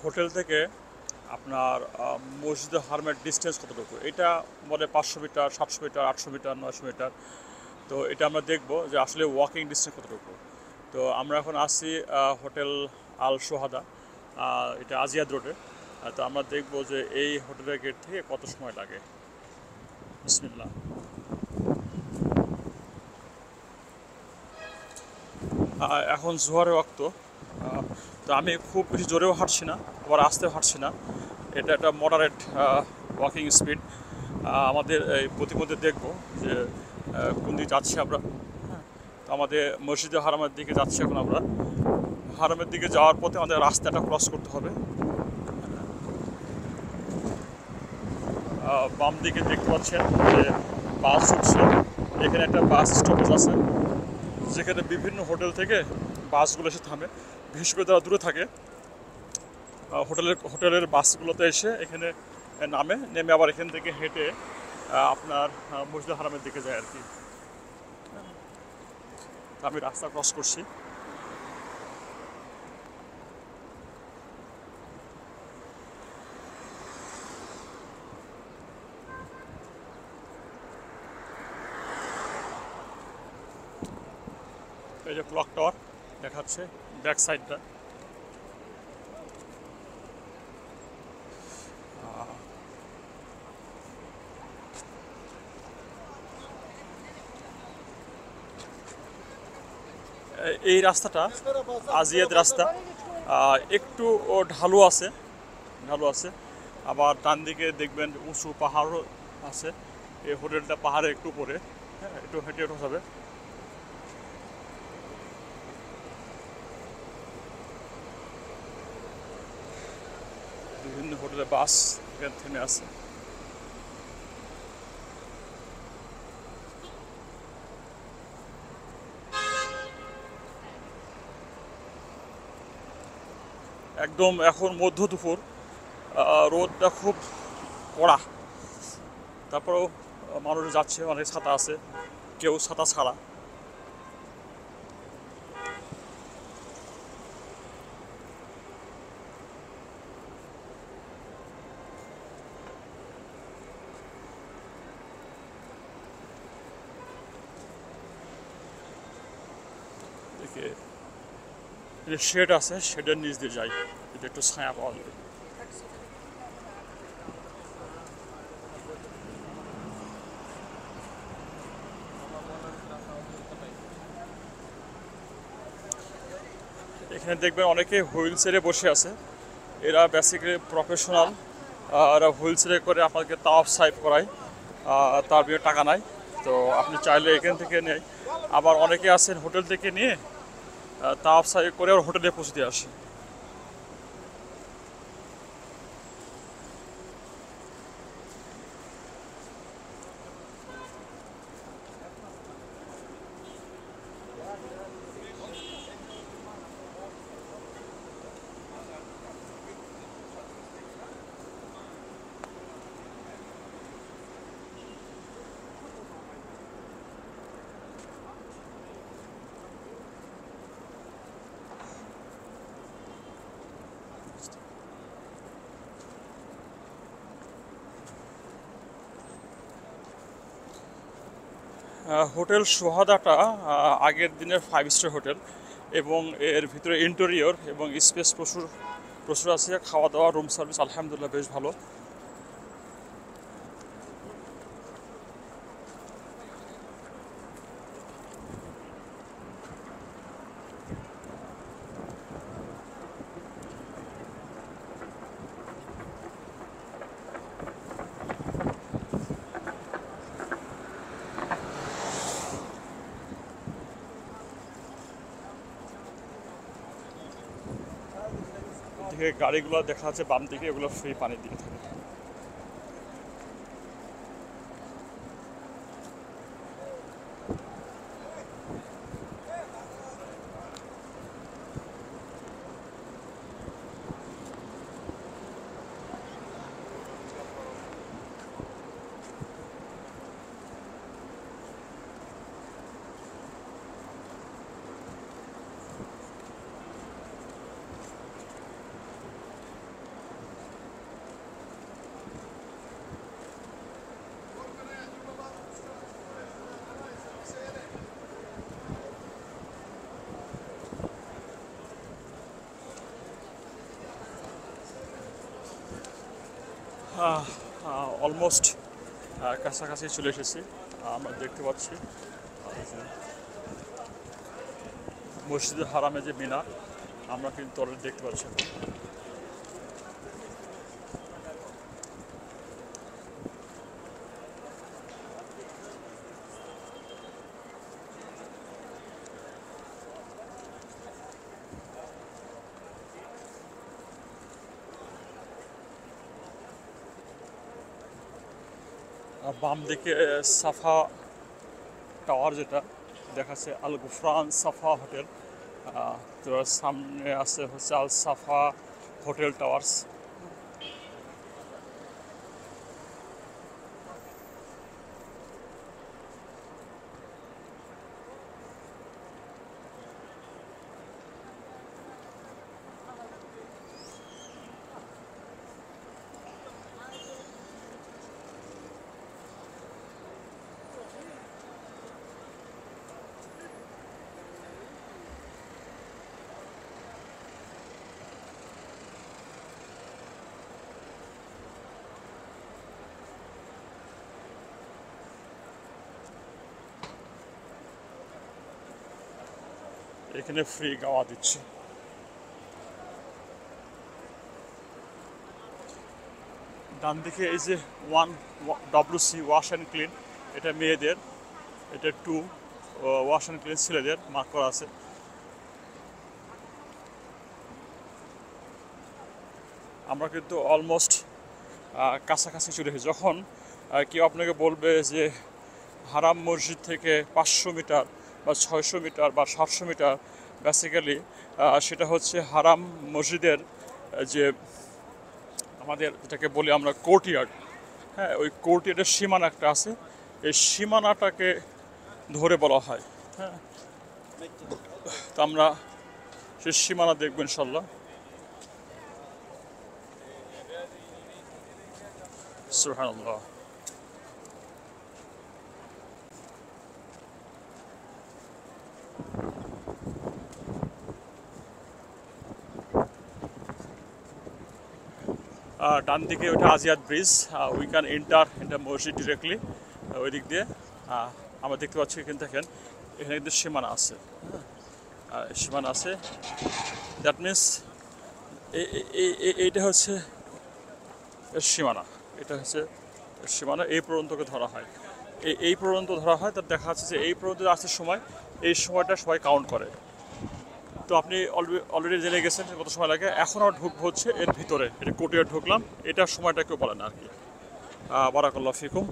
Hotel থেকে আপনার মসজিদে হারমের ডিস্টেন্স কতটুকু, এটা বলে 500 মিটার, 700 মিটার, 800 মিটার, 900 মিটার। তো এটা আমরা দেখব যে আসলে ওয়াকিং ডিস্টেন্স কতটুকু। তো আমরা এখন আসছি হোটেল আল সোহাদা, এটা আজিয়াদ রোডে। তো আমরা দেখব যে এই হোটেলের গেট থেকে কত সময় লাগে। বিসমিল্লাহ। এখন জোহরের ওয়াক্ত। তো আমি খুব বেশি জোরেও হাঁটছি না, আবার আস্তেও হাঁটছি না। এটা একটা মডারেট ওয়াকিং স্পিড। আমাদের এই প্রতিমধ্যে দেখব যে কোন দিকে যাচ্ছি আমরা। তো আমাদের মসজিদে হারামের দিকে যাচ্ছি এখন আমরা। হারামের দিকে যাওয়ার পথে আমাদের রাস্তাটা ক্রস করতে হবে। বাম দিকে দেখতে পাচ্ছেন যে বাস ছুটছে। এখানে একটা বাস স্টপেজ আছে যেখানে বিভিন্ন হোটেল থেকে বাসগুলো এসে থামে। বিশেষ করে যারা দূরে থাকে হোটেলের বাসগুলোতে এসে এখানে নেমে আবার এখান থেকে হেঁটে আপনার মসজিদ হারামের দিকে যায় আর কি। আমি রাস্তা ক্রস করছি। এই যে ক্লক টাওয়ার দেখাচ্ছে ব্যাক সাইডটা। এই রাস্তাটা আজিয়াদ রাস্তা, একটু ঢালু আছে, ঢালু আছে। আবার ডান দিকে দেখবেন উঁচু পাহাড়ও আছে। এই হোটেলটা পাহাড়ে একটু উপরে, হ্যাঁ, একটু হেঁটে হেঁটে হবে। বিভিন্ন হোটেলে বাস এখানে থেমে আছে। একদম এখন মধ্য দুপুর, রোদটা খুব কড়া। তারপরেও মানুষ যাচ্ছে, অনেক ছাতা আছে, কেউ ছাতা ছাড়া। দেখে শেড আছে, শেডের নিচ দিয়ে যাই, যদি একটু ছায়া পাওয়া যাবে। এখানে দেখবেন অনেকে হুইল চেয়ারে বসে আছে। এরা বেসিক্যালি প্রফেশনাল। এরা হুইল চেয়ারে করে আপনাকে তাওয়াফ সাইড করায়, তার বিয়ে টাকা নাই। তো আপনি চাইলে এখান থেকে নেয়। আবার অনেকে আছেন হোটেল থেকে নিয়ে তাওয়াফ সাইড করে ওর হোটেলে পৌঁছে দিয়ে আসে। হোটেল সোহাদাটা আগের দিনের 5 স্টার হোটেল, এবং এর ভিতরে ইন্টেরিয়র এবং স্পেস প্রচুর প্রচুর আছে। খাওয়া দাওয়া, রুম সার্ভিস আলহামদুলিল্লাহ বেশ ভালো। দিকে গাড়িগুলো দেখা যাচ্ছে বাম দিকে, এগুলো ফ্রি পানি দিয়ে থাকে। অলমোস্ট কাছাকাছি চলে এসেছি। আমরা দেখতে পাচ্ছি যে মসজিদে হারামে যে মিনার আমরা কিন্তু অলরেডি দেখতে পাচ্ছি। আর বাম দিকে সাফা টাওয়ার যেটা দেখাচ্ছে আল গুফরান সাফা হোটেল, তো সামনে আছে হচ্ছে আল সাফা হোটেল টাওয়ার্স। এখানে ফ্রি গাওয়া দিচ্ছে। ডান দিকে এই যে WC ওয়াশ অ্যান্ড ক্লিন, এটা মেয়েদের, এটা 2 ওয়াশ অ্যান্ড ক্লিন ছেলেদের মার্ক করা আছে। আমরা কিন্তু অলমোস্ট কাছাকাছি চলে এসেছি। যখন কেউ আপনাকে বলবে যে হারাম মসজিদ থেকে 500 মিটার বা 600 মিটার বা 700 মিটার, বেসিক্যালি সেটা হচ্ছে হারাম মসজিদের যে আমাদের যেটাকে বলি আমরা কোর্টইয়ার্ড, হ্যাঁ, ওই কোর্টইয়ার্ডের সীমানা একটা আছে, এই সীমানাটাকে ধরে বলা হয়। হ্যাঁ, তো আমরা সেই সীমানা দেখবো ইনশাল্লাহ। সুবহানাল্লাহ। ডান দিকে ওটা আজিয়াদ ব্রিজ, উই ক্যান এন্টার মসজিদ ডিরেক্টলি ওই দিক দিয়ে। আমরা দেখতে পাচ্ছি এখানে দেখেন, এখানে কিন্তু সীমানা আছে, সীমানা আছে। দ্যাট মিনস এইটা হচ্ছে সীমানা, এটা হচ্ছে সীমানা, এই পর্যন্তকে ধরা হয়, এই পর্যন্ত ধরা হয়। তার দেখা যাচ্ছে যে এই পর্যন্ত আসার সময়, এই সময়টা সবাই কাউন্ট করে। তো আপনি অলরেডি জেনে গেছেন কত সময় লাগে। এখন আর ঢুকবো হচ্ছে এর ভিতরে, এটা কোর্টে ঢুকলাম, এটার সময়টা কেউ বলে না আর কি। বারাকাল্লাহু ফিকুম।